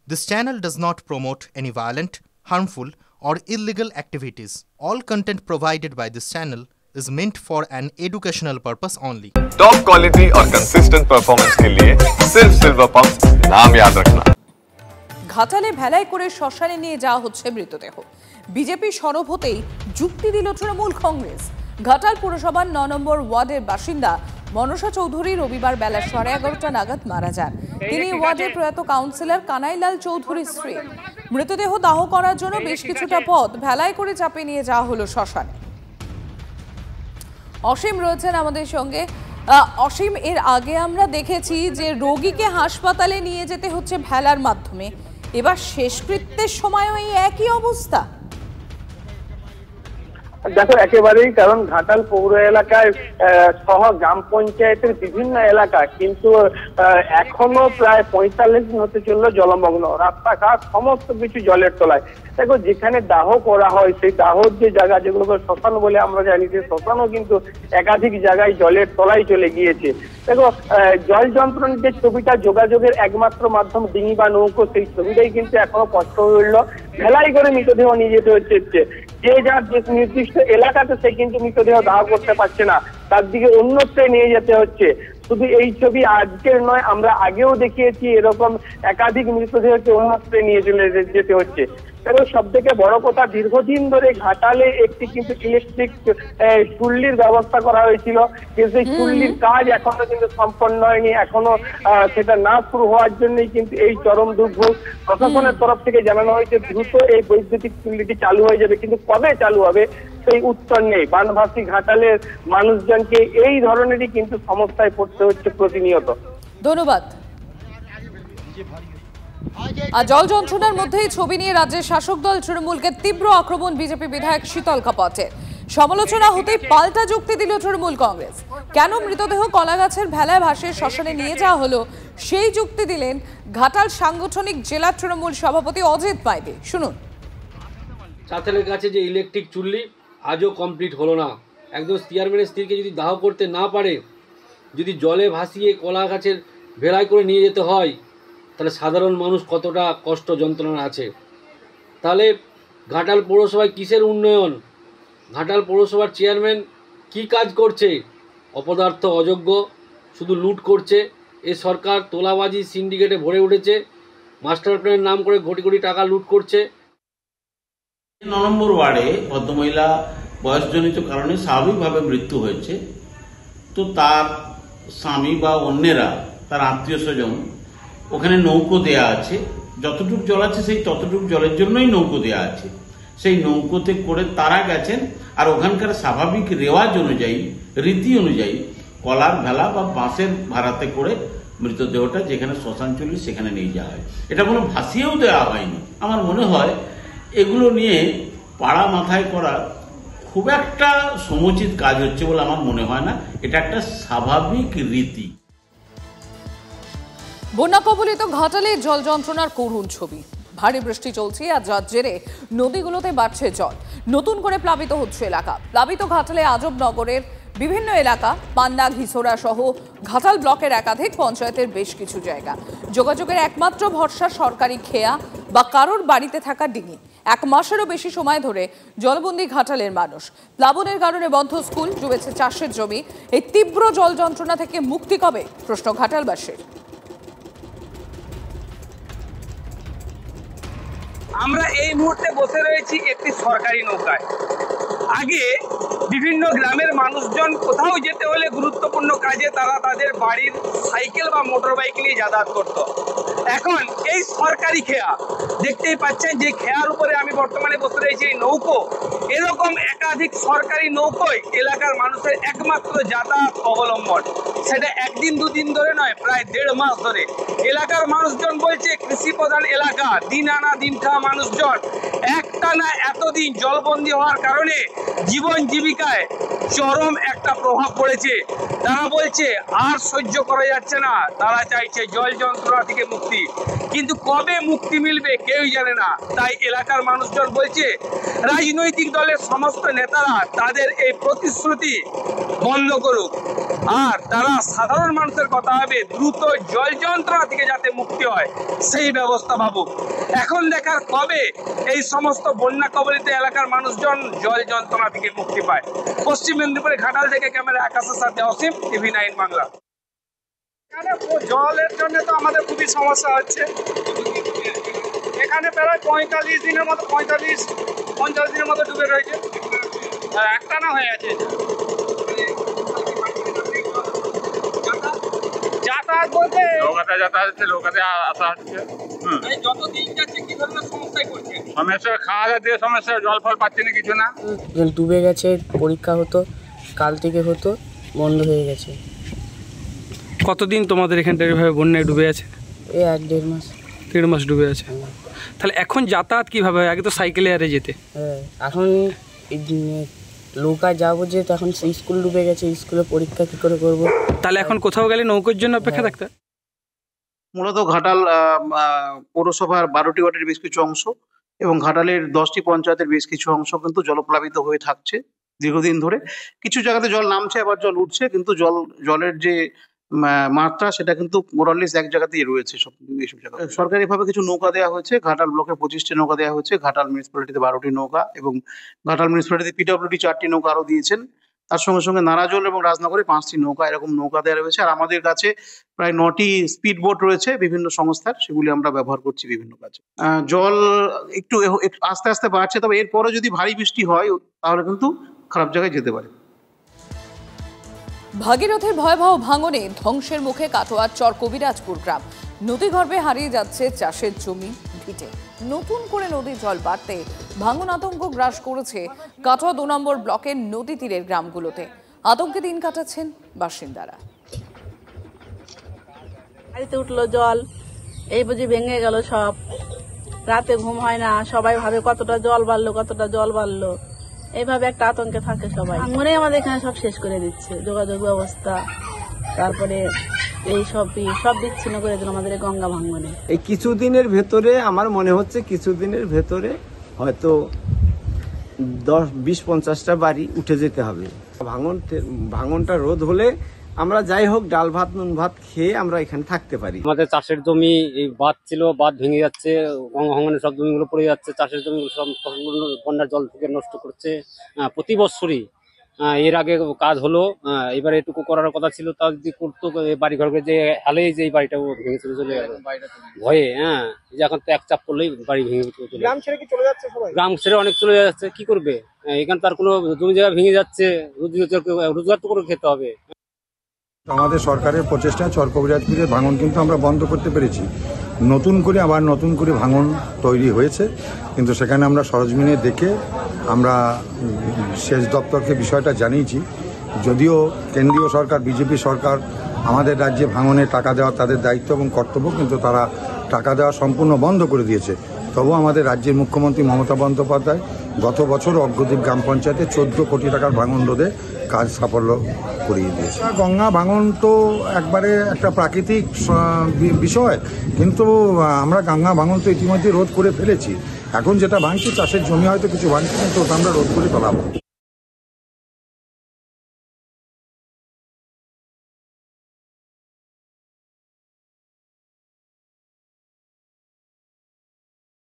This channel does not promote any violent, harmful, or illegal activities. All content provided by this channel is meant for an educational purpose only. Top quality और consistent performance के लिए सिर्फ silver pumps नाम याद रखना। ঘাটালে ভেলায় করে শ্মশানে নিয়ে যাওয়া হচ্ছে মৃতদেহ। বিজেপি সরব হতেই যুক্তি দিল তৃণমূল কংগ্রেস। ঘাটাল পুরসভার ৯ নম্বর ওয়ার্ডের বাসিন্দা মনসা চৌধুরী রবিবার বেলা 11:30 নাগাদ মারা যান। তিনি ওয়ার্ডের প্রয়াত কাউন্সিলর কানাইলাল চৌধুরীর স্ত্রী। মৃতদেহ দাহ করার জন্য বেশ কিছুটা পথ ভেলায় করে চাপে নিয়ে যাওয়া হলো শ্মশানে। অসীম রয়েছেন আমাদের সঙ্গে। অসীম, এর আগে আমরা দেখেছি যে রোগীকে হাসপাতালে নিয়ে যেতে হচ্ছে ভেলার মাধ্যমে, এবার শেষকৃত্যের সময়ও এই একই অবস্থা। দেখো একেবারেই, কারণ ঘাটাল পৌর এলাকায় সহ গ্রাম পঞ্চায়েতের বিভিন্ন এলাকা কিন্তু এখনো প্রায় 45 দিন হতে চললো জলমগ্ন, রাস্তাঘাট সমস্ত কিছু জলের তলায়। দেখো যেখানে দাহ করা হয় সেই দাহর যে জায়গা, যেগুলোকে শ্মশান বলে আমরা জানি, সেই শ্মশানও কিন্তু একাধিক জায়গায় জলের তলায় চলে গিয়েছে। দেখো জল যন্ত্রণার যে ছবিটা, যোগাযোগের একমাত্র মাধ্যম ডিঙি বা নৌকো, সেই ছবিটাই কিন্তু এখনো কষ্ট হয়ে উঠলো। ভেলাই করে মৃতদেহ নিয়ে যেতে হচ্ছে, যে যার যে নির্দিষ্ট এলাকাতে সে কিন্তু মৃতদেহ দাহ করতে পারছে না, তার দিকে অন্যত্রে নিয়ে যেতে হচ্ছে। শুধু এই ছবি আজকের নয়, আমরা আগেও দেখিয়েছি এরকম একাধিক মৃতদেহকে অন্যত্রে নিয়ে চলে যেতে হচ্ছে। এবং সব থেকে বড় কথা, দীর্ঘদিন ধরে ঘাটালে একটি কিন্তু ইলেকট্রিক চুল্লির ব্যবস্থা করা হয়েছিল, কিন্তু সেই চুল্লির কাজ এখনো কিন্তু সম্পন্ন হয়নি। এখনো সেটা না শুরু হওয়ার জন্যই কিন্তু এই চরম দুর্ভোগ। প্রশাসনের তরফ থেকে জানানো হয়েছে দ্রুত এই বৈদ্যুতিক চুল্লিটি চালু হয়ে যাবে, কিন্তু কবে চালু হবে সেই উত্তর নেই। বানভাসী ঘাটালের মানুষজনকে এই ধরনেরই কিন্তু সমস্যায় পড়তে হচ্ছে প্রতিনিয়ত। ধন্যবাদ। আর জল যন্ত্রণার মধ্যেই ছবি নিয়ে রাজ্যের শাসক দল তৃণমূলকে তীব্র আক্রমণ বিজেপি বিধায়ক শীতল কাপাটের। সমালোচনা হতেই পাল্টা যুক্তি দিল তৃণমূল কংগ্রেস। কেন মৃতদেহ কলাগাছের ভেলায় ভাসে শ্মশানে নিয়ে যাওয়া হলো সেই যুক্তি দিলেন ঘাটাল সাংগঠনিক জেলা তৃণমূল সভাপতি অজিত মাইতি। শুনুন। চাতালের কাছে যে ইলেকট্রিক চুল্লি আজও কমপ্লিট হলো না। একদম চেয়ারম্যানের স্ত্রীকে যদি দাহ করতে না পারে, যদি জলে ভাসিয়ে কলা গাছের ভেলায় করে নিয়ে যেতে হয়, তাহলে সাধারণ মানুষ কতটা কষ্ট যন্ত্রণা আছে। তাহলে ঘাটাল পৌরসভায় কিসের উন্নয়ন? ঘাটাল পৌরসভার চেয়ারম্যান কি কাজ করছে? অপদার্থ, অযোগ্য, শুধু লুট করছে। এ সরকার তোলাবাজি সিন্ডিকেটে ভরে উঠেছে, মাস্টার প্ল্যানের নাম করে কোটি কোটি টাকা লুট করছে। ৯ নম্বর ওয়ার্ডে ভদ্রমহিলা বয়সজনিত কারণে স্বাভাবিকভাবে মৃত্যু হয়েছে। তো তার স্বামী বা অন্যেরা, তার আত্মীয় স্বজন, ওখানে নৌকো দেয়া আছে। যতটুকু জল আছে সেই ততটুকু জলের জন্যই নৌকো দেয়া আছে। সেই নৌকোতে করে তারা গেছেন, আর ওখানকার স্বাভাবিক রেওয়াজ অনুযায়ী, রীতি অনুযায়ী কলার ভেলা বা বাঁশের ভাড়াতে করে মৃতদেহটা যেখানে শ্মশান চুল্লি সেখানে নিয়ে যাওয়া হয়। এটা কোনো ভাসিয়েও দেওয়া হয়নি। আমার মনে হয় এগুলো নিয়ে পাড়া মাথায় করা খুব একটা সমুচিত কাজ হচ্ছে বলে আমার মনে হয় না। এটা একটা স্বাভাবিক রীতি। বন্যা কবলিত ঘাটালে জল যন্ত্রণার করুণ ছবি। ভারী বৃষ্টি চলছে আর যার জেরে নদীগুলোতে বাড়ছে জল। নতুন করে প্লাবিত হচ্ছে এলাকা। প্লাবিত ঘাটালে আজবনগরের বিভিন্ন এলাকা, পান্না, ঘিসোরা সহ ঘাটাল ব্লকের একাধিক পঞ্চায়েতের বেশ কিছু জায়গা। যোগাযোগের একমাত্র ভরসা সরকারি খেয়া বা কারোর বাড়িতে থাকা ডিঙি। 1 মাসেরও বেশি সময় ধরে জলবন্দী ঘাটালের মানুষ। প্লাবনের কারণে বন্ধ স্কুল, ডুবেছে চাষের জমি। এই তীব্র জল যন্ত্রণা থেকে মুক্তি কবে, প্রশ্ন ঘাটালবাসীর। আমরা এই মুহূর্তে বসে রয়েছি একটি সরকারি নৌকায়। আগে বিভিন্ন গ্রামের মানুষজন কোথাও যেতে হলে গুরুত্বপূর্ণ কাজে তারা তাদের বাড়ির সাইকেল বা মোটর বাইক নিয়ে যাতায়াত করত। এখন এই সরকারি খেয়া, দেখতেই পাচ্ছেন যে খেয়ার উপরে আমি বর্তমানে বসে রয়েছি, এই নৌকো, এরকম একাধিক সরকারি নৌকোয় এলাকার মানুষের একমাত্র যাতায়াত অবলম্বন। সেটা একদিন দুদিন ধরে নয়, প্রায় 1.5 মাস ধরে। এলাকার মানুষজন বলছে কৃষি প্রধান এলাকা, দিন আনা দিন খাওয়া মানুষজন একটানা এতদিন জলবন্দী হওয়ার কারণে জীবন জীবিকায় চরম একটা প্রভাব পড়েছে। তারা বলছে আর সহ্য করা যাচ্ছে না, তারা চাইছে জল যন্ত্রণা থেকে মুক্তি। কিন্তু কবে মুক্তি মিলবে কেউই জানে না। তাই এলাকার মানুষজন বলছে রাজনৈতিক দলের সমস্ত নেতারা তাদের এই প্রতিশ্রুতি বন্ধ করুক, আর তারা সাধারণ মানুষের কথা ভাবে দ্রুত জল যন্ত্রণা থেকে যাতে মুক্তি হয় সেই ব্যবস্থা ভাবুক। এখন দেখার কবে এই সমস্ত বন্যা কবলিত এলাকার মানুষজন জল যন্ত্রণা থেকে মুক্তি পায়। পশ্চিম মেদিনীপুরে ঘাটাল থেকে ক্যামেরা আকাশের সাথে অসীম, TV9 বাংলা। এখানে জলের জন্য তো আমাদের খুবই সমস্যা হচ্ছে। এখানে প্রায় 45 দিনের মতো 50 দিনের মতো ডুবে রয়েছে, একটানা হয়ে আছে। যাতায়াত বলতে নৌকাতে আসা হচ্ছে। যত দিন যাচ্ছে কি ধরনের সমস্যায় পড়ছে? সমস্যা খাওয়া দাওয়া দিয়ে সমস্যা, জল ফল পাচ্ছি না, কিছু না। ডুবে গেছে, পরীক্ষা হতো কাল থেকে হতো, বন্ধ হয়ে গেছে। কতদিন তোমাদের এখানটা এভাবে বন্যায় ডুবে আছে? এই 1-1.5 মাস। 1.5 মাস ডুবে আছে। তাহলে এখন যাতায়াত কীভাবে? আগে তো সাইকেলে আরে যেতে। হ্যাঁ, এখন নৌকায় যাবো যে, এখন স্কুল ডুবে গেছে, স্কুলে পরীক্ষা কী করে করব? তাহলে এখন কোথাও গেলে নৌকোর জন্য অপেক্ষা থাকতে? মূলত ঘাটাল পৌরসভার 12টি ওয়ার্ডের বেশ কিছু অংশ এবং ঘাটালের 10টি পঞ্চায়েতের বেশ কিছু অংশ কিন্তু জলপ্লাবিত হয়ে থাকছে দীর্ঘদিন ধরে। কিছু জায়গাতে জল নামছে, আবার জল উঠছে, কিন্তু জলের যে মাত্রা সেটা কিন্তু মোরাললেস এক জায়গাতেই রয়েছে এইসব জায়গা। সরকারিভাবে কিছু নৌকা দেওয়া হয়েছে। ঘাটাল ব্লকে 25টি নৌকা দেওয়া হয়েছে, ঘাটাল মিউনিসিপ্যালিটিতে 12টি নৌকা এবং ঘাটাল মিউনিসিপ্যালিটিতে PWD 4টি নৌকা আরও দিয়েছেন। তার সঙ্গে সঙ্গে নারাজল এবং রাজনগরে 5টি নৌকা, এরকম নৌকা দেওয়া রয়েছে। আর আমাদের কাছে প্রায় 9টি স্পিড বোট রয়েছে বিভিন্ন সংস্থার, সেগুলি আমরা ব্যবহার করছি বিভিন্ন কাজে। জল একটু আস্তে আস্তে বাড়ছে, তবে এরপরে যদি ভারী বৃষ্টি হয় তাহলে কিন্তু খারাপ জায়গায় যেতে পারে। ভাগীরথীর ভয়াবহ ভাঙনে ধ্বংসের মুখে কাটোয়ার চর কবিরাজপুর গ্রাম। নদীগর্ভে হারিয়ে যাচ্ছে চাষের জমি ভিটে। নতুন করে নদীর জল বাড়তে ভাঙন আতঙ্ক গ্রাস করেছে কাটোয়া 2 নম্বর ব্লকের নদী তীরের গ্রামগুলোতে। আতঙ্কে দিন কাটাচ্ছেন বাসিন্দারা। বাড়িতে উঠলো জল, এই বুঝি ভেঙে গেল সব। রাতে ঘুম হয় না, সবাই ভাবে কতটা জল বাড়লো। এইভাবে একটা আতঙ্কে থাকে সবাই। ভাঙনে আমাদের এখানে সব শেষ করে দিচ্ছে, যোগাযোগ ব্যবস্থা, তারপরে এই সব বিচ্ছিন্ন করে দিল আমাদের গঙ্গা ভাঙনে। এই কিছুদিনের ভেতরে আমার মনে হচ্ছে কিছুদিনের ভেতরে হয়তো 10-20-50টা বাড়ি উঠে যেতে হবে। ভাঙনটা রোধ হলে আমরা যাই হোক ডাল ভাত নুন ভাত খেয়ে আমরা এখানে থাকতে পারি। আমাদের চাষের জমি এই বাঁধ ছিল, বাঁধ ভেঙে যাচ্ছে, গঙ্গা ভাঙনে সব জমিগুলো পড়ে যাচ্ছে, চাষের জমিগুলো সব বন্যার জল থেকে নষ্ট করছে প্রতি বছরই। এর আগে কাজ হলো, এবারে এটুকু করার কথা ছিল, তাও যদি করতো বাড়ি ঘরকে যে হালে যে এই বাড়িটা ভেঙে চলে গেল ভয়ে। যে এখন তো এক চাপ করলেই বাড়ি ভেঙে চলে যাচ্ছে। গ্রাম ছেড়ে কি চলে যাচ্ছে সবাই? গ্রাম ছেড়ে অনেক চলে যাচ্ছে, কি করবে? এখানে তার কোনো জমি জায়গা ভেঙে যাচ্ছে, রোজগার তো করে খেতে হবে। আমাদের সরকারের প্রচেষ্টা চর কবিরাজপুরে ভাঙন কিন্তু আমরা বন্ধ করতে পেরেছি। নতুন করে ভাঙন তৈরি হয়েছে, কিন্তু সেখানে আমরা সরজমিনে দেখে আমরা সেচ দপ্তরকে বিষয়টা জানিয়েছি। যদিও কেন্দ্রীয় সরকার বিজেপি সরকার আমাদের রাজ্যে ভাঙনে টাকা দেওয়া তাদের দায়িত্ব এবং কর্তব্য, কিন্তু তারা টাকা দেওয়া সম্পূর্ণ বন্ধ করে দিয়েছে। তবুও আমাদের রাজ্যের মুখ্যমন্ত্রী মমতা বন্দ্যোপাধ্যায় গত বছর অগ্রদ্বীপ গ্রাম পঞ্চায়েতে 14 কোটি টাকার ভাঙন রোধে কাজ সাফল্য করিয়ে দিয়েছে। গঙ্গা ভাঙন তো একবারে একটা প্রাকৃতিক বিষয়, কিন্তু আমরা গঙ্গা ভাঙন তো ইতিমধ্যে রোধ করে ফেলেছি। এখন যেটা ভাঙছে চাষের জমি হয়তো কিছু ভাঙছে, কিন্তু ওটা আমরা রোধ করে ফেলাবো।